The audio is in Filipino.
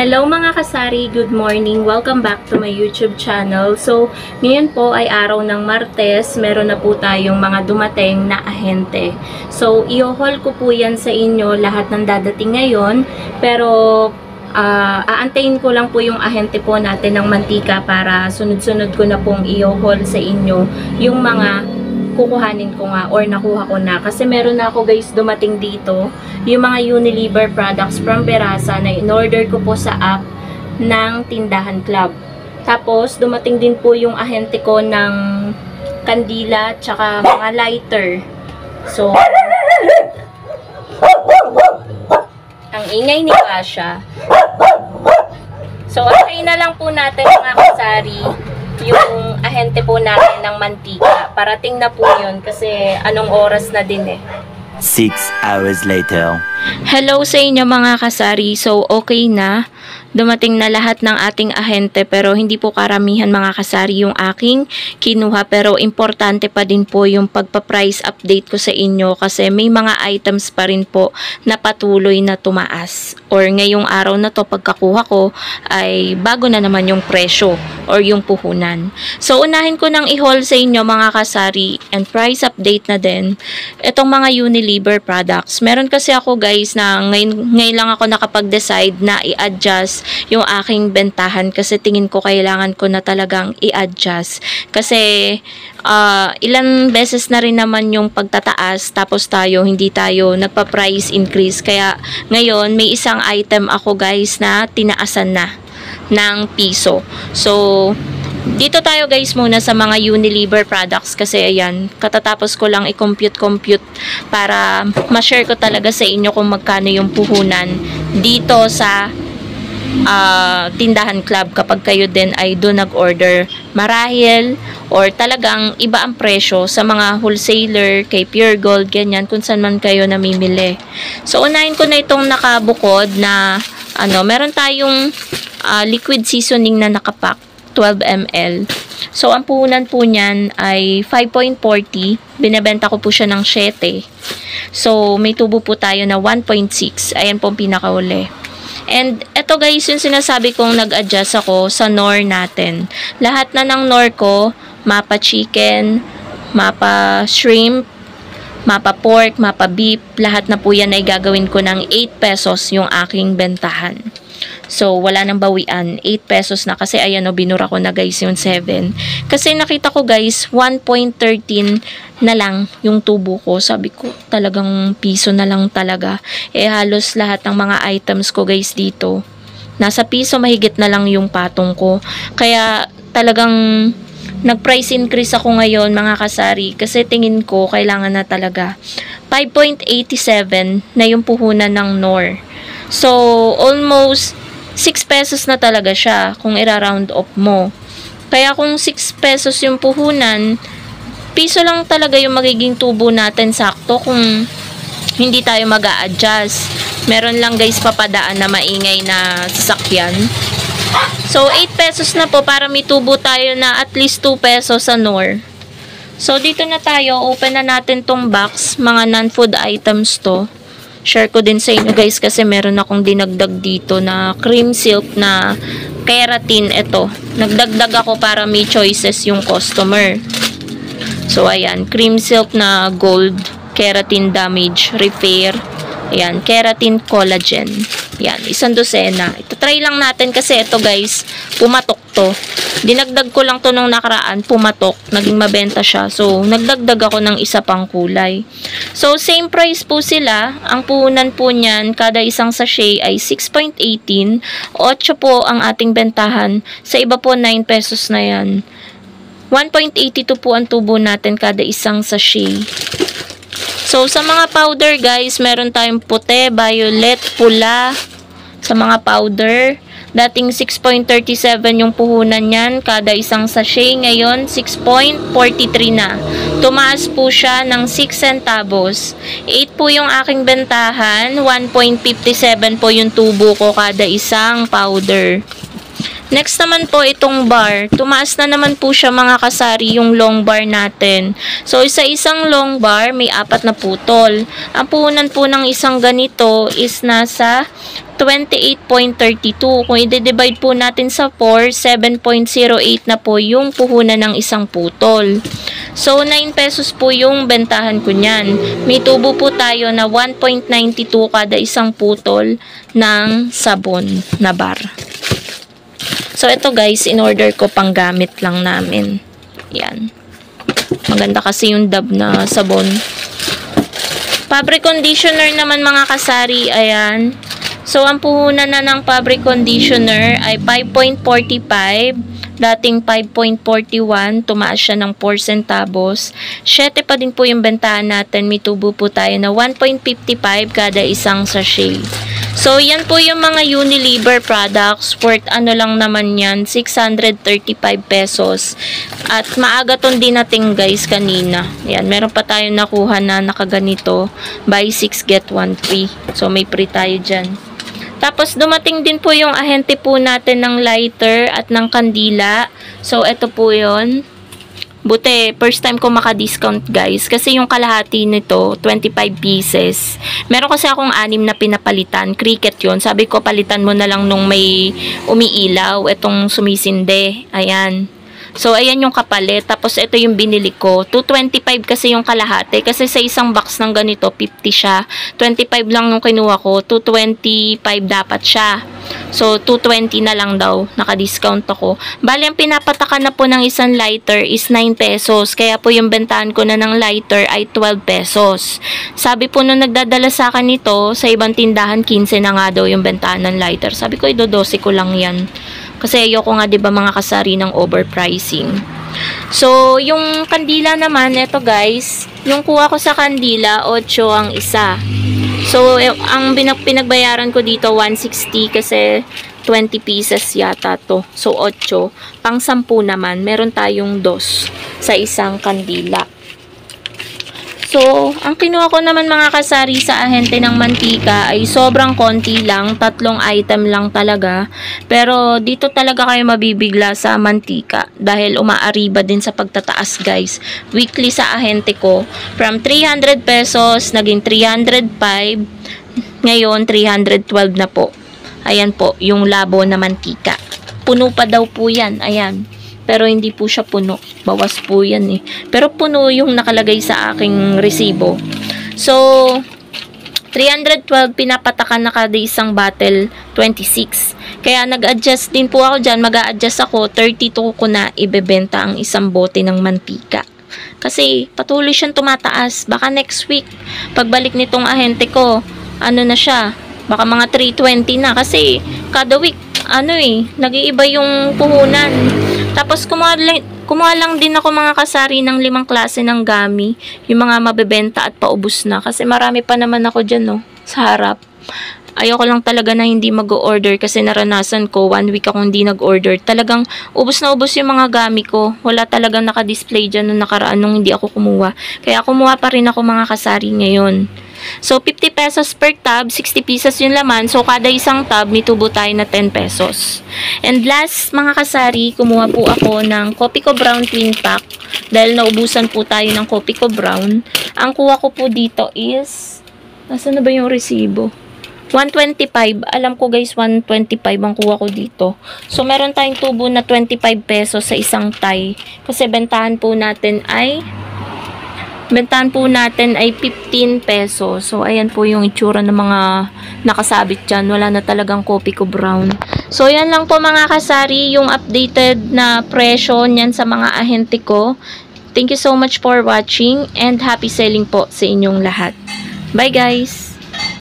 Hello mga kasari, good morning. Welcome back to my YouTube channel. So, ngayon po ay araw ng Martes. Meron na po tayong mga dumating na ahente. So, i-haul ko po yan sa inyo lahat ng dadating ngayon. Pero, aantayin ko lang po yung ahente po natin ng mantika para sunod-sunod ko na pong i-haul sa inyo yung mga kukuhanin ko nga or nakuha ko na. Kasi meron na ako guys dumating dito yung mga Unilever products from Perasa na in-order ko po sa app ng Tindahan Club. Tapos dumating din po yung ahente ko ng kandila tsaka mga lighter. So, ang ingay ni Kasha. So, antayin na lang po natin mga kasari yung ahente po natin ng mantika. Parating na po yun kasi anong oras na din eh. 6 hours later. Hello sa inyo mga kasari. So, okay na. Dumating na lahat ng ating ahente pero hindi po karamihan mga kasari yung aking kinuha. Pero importante pa din po yung pagpa-price update ko sa inyo kasi may mga items pa rin po na patuloy na tumaas. Or ngayong araw na to pagkakuha ko ay bago na naman yung presyo or yung puhunan. So, unahin ko nang i-haul sa inyo mga kasari and price update na din itong mga Unilever products. Meron kasi ako guys na ngayon lang ako nakapag-decide na i-adjust yung aking bentahan kasi tingin ko kailangan ko na talagang i-adjust. Kasi ilan beses na rin naman yung pagtataas tapos hindi tayo nagpa-price increase. Kaya ngayon may isang item ako guys na tinaasan na ng piso. So, dito tayo guys muna sa mga Unilever products kasi ayan, katatapos ko lang i-compute para ma-share ko talaga sa inyo kung magkano yung puhunan dito sa Tindahan Club kapag kayo din ay doon nag-order marahil or talagang iba ang presyo sa mga wholesaler, kay Pure Gold, ganyan, kung saan man kayo namimili. So, unahin ko na itong nakabukod na meron tayong liquid seasoning na nakapack 12 ml. So, ang puhunan po niyan ay 5.40. Binebenta ko po siya ng 7. So, may tubo po tayo na 1.6. Ayan po ang pinakauli. And, eto guys, yung sinasabi kong nag-adjust ako sa Knorr natin. Lahat na ng Knorr ko, mapa chicken, mapa shrimp, mapa pork, mapa beef, lahat na po yan ay gagawin ko ng 8 pesos yung aking bentahan. So, wala nang bawian. 8 pesos na kasi ayan o, binura ko na guys yung 7. Kasi nakita ko guys, 1.13 na lang yung tubo ko. Sabi ko, talagang piso na lang talaga. Eh, halos lahat ng mga items ko guys dito, nasa piso mahigit na lang yung patong ko. Kaya talagang nag-price increase ako ngayon mga kasari. Kasi tingin ko, kailangan na talaga. 5.87 na yung puhunan ng Knorr. So, almost 6 pesos na talaga siya kung ira-round off mo. Kaya kung 6 pesos yung puhunan, piso lang talaga yung magiging tubo natin sakto kung hindi tayo mag-a-adjust. Meron lang guys papadaan na maingay na sasakyan. So, 8 pesos na po para may tubo tayo na at least 2 pesos sa Knorr. So, dito na tayo. Open na natin tong box. Mga non-food items to. Share ko din sa inyo guys kasi meron akong dinagdag dito na cream silk na keratin. Ito, nagdagdag ako para may choices yung customer. So ayan, cream silk na gold, keratin damage repair, ayan, keratin collagen. Yan, 1 dosena. Ito-try lang natin kasi ito guys, pumatok to. Dinagdag ko lang to nung nakaraan, pumatok, naging mabenta siya. So, nagdagdag ako ng isa pang kulay. So, same price po sila. Ang puhunan po niyan, kada isang sachet ay 6.18. 8 po ang ating bentahan. Sa iba po, 9 pesos na yan. 1.82 po ang tubo natin kada isang sachet. So, sa mga powder guys, meron tayong puti, violet, pula. Sa mga powder, dating 6.37 yung puhunan niyan kada isang sachet. Ngayon, 6.43 na. Tumaas po siya ng 6 centavos. 8 po yung aking bentahan. 1.57 po yung tubo ko kada isang powder. Next naman po itong bar. Tumaas na naman po siya mga kasari yung long bar natin. So sa isang long bar may 4 na putol. Ang puhunan po ng isang ganito is nasa 28.32. Kung i-divide po natin sa 4, 7.08 na po yung puhunan ng isang putol. So 9 pesos po yung bentahan ko niyan. May tubo po tayo na 1.92 kada isang putol ng sabon na bar. So, ito guys, in-order ko pang gamit lang namin. Yan. Maganda kasi yung Dove na sabon. Fabric conditioner naman mga kasari, ayan. So, ang puhunan na ng fabric conditioner ay 5.45. Dating 5.41, tumaas siya ng 4 centavos. 7 pa din po yung bentahan natin. May tubo po tayo na 1.55 kada isang sachet. So, yan po yung mga Unilever products. Worth ano lang naman yan, 635 pesos. At maaga ton din natin guys kanina. Yan, meron pa tayo nakuha na nakaganito. Buy 6 get 1 free. So, may free tayo dyan. Tapos, dumating din po yung ahente po natin ng lighter at ng kandila. So, ito po yun. Buti, first time ko maka-discount guys. Kasi yung kalahati nito, 25 pieces. Meron kasi akong 6 na pinapalitan. Cricket yun. Sabi ko, palitan mo na lang nung may umiilaw. Itong sumisinde. Ayan. So, ayan yung kapalit. Tapos, ito yung binili ko. 225 kasi yung kalahati. Kasi sa isang box ng ganito, 50 siya. 25 lang yung kinuha ko. 225 dapat siya. So, 220 na lang daw. Naka-discount ako. Bali, ang pinapataka na po ng isang lighter is 9 pesos. Kaya po yung bentahan ko na ng lighter ay 12 pesos. Sabi po nung nagdadala sa akin nito, sa ibang tindahan, 15 na nga daw yung bentahan ng lighter. Sabi ko, idodose ko lang yan. Kasi ayoko nga 'di ba mga kasari ng overpricing. So, yung kandila naman, eto guys, yung kuha ko sa kandila, 8 ang isa. So, ang pinagbayaran ko dito, 160 kasi 20 pieces yata to. So, 8. Pang 10 naman, meron tayong 2 sa isang kandila. So, ang kinuha ko naman mga kasari sa ahente ng mantika ay sobrang konti lang, 3 item lang talaga. Pero dito talaga kayo mabibigla sa mantika dahil umaariba din sa pagtataas guys. Weekly sa ahente ko, from 300 pesos, naging 305, ngayon 312 na po. Ayan po, yung labo na mantika. Puno pa daw po yan, ayan. Pero hindi po siya puno. Bawas po yan eh. Pero puno yung nakalagay sa aking resibo. So, 312 pinapatakan na kada isang bottle, 26. Kaya nag-adjust din po ako dyan. Mag-a-adjust ako, 32 ko na ibebenta ang isang bote ng mantika. Kasi patuloy siyang tumataas. Baka next week, pagbalik nitong ahente ko, ano na siya? Baka mga 320 na. Kasi kada week, nag-iiba yung puhunan. Tapos, kumuha lang din ako mga kasari ng 5 klase ng gami. Yung mga mabebenta at paubos na. Kasi marami pa naman ako dyan, no, sa harap. Ayoko lang talaga na hindi mag-order kasi naranasan ko, 1 week ako hindi nag-order. Talagang ubos na ubos yung mga gami ko. Wala talagang naka-display dyan nung nakaraan nung hindi ako kumuha. Kaya kumuha pa rin ako mga kasari ngayon. So, 50 pesos per tab, 60 pieces yung laman. So, kada isang tab, may tubo tayo na 10 pesos. And last, mga kasari, kumuha po ako ng Copico Brown Twin Pack. Dahil naubusan po tayo ng Copico Brown. Ang kuha ko po dito is, nasaan na ba yung resibo? 125. Alam ko guys, 125 ang kuha ko dito. So, meron tayong tubo na 25 pesos sa isang tie. Kasi bentahan po natin ay 15 pesos. So, ayan po yung itsura ng mga nakasabit dyan. Wala na talagang Copico Brown. So, yan lang po mga kasari, yung updated na presyo niyan sa mga ahente ko. Thank you so much for watching and happy selling po sa inyong lahat. Bye guys!